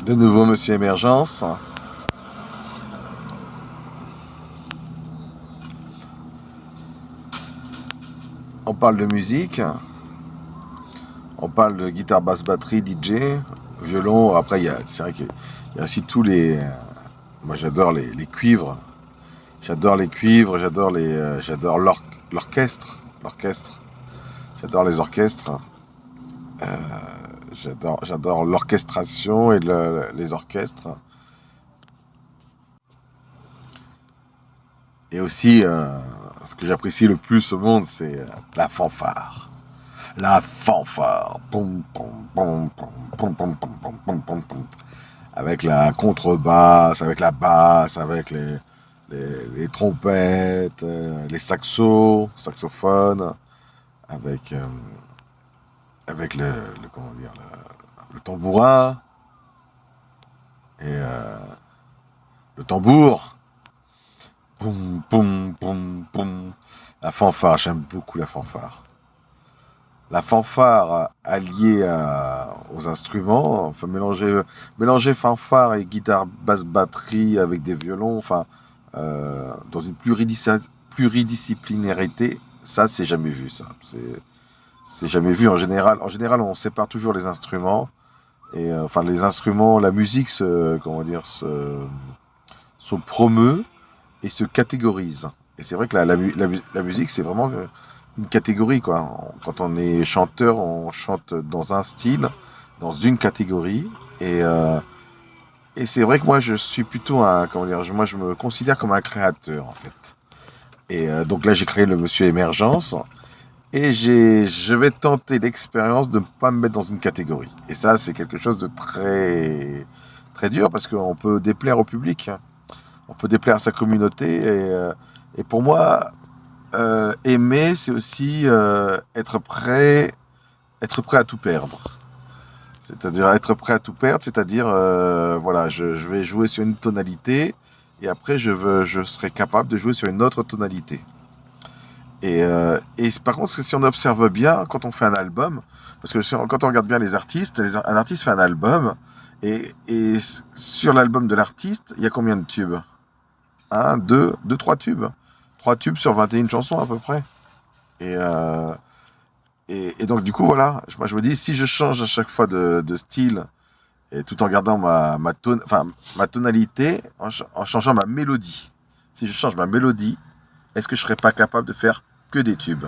De nouveau, Monsieur Émergence. On parle de musique, on parle de guitare, basse, batterie, DJ, violon. Après, c'est vrai qu'il y a aussi tous les. Moi, j'adore les cuivres. J'adore les cuivres. J'adore l'orchestre. L'orchestre. J'adore les orchestres. Euh, j'adore l'orchestration et les orchestres. Et aussi, ce que j'apprécie le plus au monde, c'est la fanfare. La fanfare. Pom, pom, pom, pom, pom, pom, pom, pom, pom, pom, pom. Avec la contrebasse, avec la basse, avec les trompettes, les saxophones, avec, avec comment dire, le tambourin et le tambour. Poum, poum, poum, poum. La fanfare, j'aime beaucoup la fanfare. La fanfare alliée aux instruments, enfin mélanger fanfare et guitare basse batterie avec des violons, enfin dans une pluridisciplinarité, ça c'est jamais vu ça. C'est jamais vu en général. En général, on sépare toujours les instruments et enfin les instruments, la musique se promeut et se catégorise. Et c'est vrai que la musique, c'est vraiment une catégorie, quoi. Quand on est chanteur, on chante dans un style, dans une catégorie. Et c'est vrai que moi, je suis plutôt comment dire, moi, je me considère comme un créateur, en fait. Et donc là, j'ai créé le Monsieur Émergence. Et je vais tenter l'expérience de ne pas me mettre dans une catégorie. Et ça, c'est quelque chose de très, très dur parce qu'on peut déplaire au public. On peut déplaire à sa communauté. Et pour moi, aimer, c'est aussi être prêt à tout perdre. C'est-à-dire être prêt à tout perdre, c'est-à-dire, voilà, je vais jouer sur une tonalité et après, je serai capable de jouer sur une autre tonalité. Et par contre, si on observe bien, quand on fait un album, parce que quand on regarde bien les artistes, un artiste fait un album, et sur l'album de l'artiste, il y a combien de tubes? Un, deux, trois tubes. Trois tubes sur 21 chansons à peu près. Et, euh, et donc, du coup, voilà, moi je me dis, si je change à chaque fois de style, et tout en gardant ma tonalité, en changeant ma mélodie. Si je change ma mélodie, est-ce que je serais pas capable de faire que des tubes?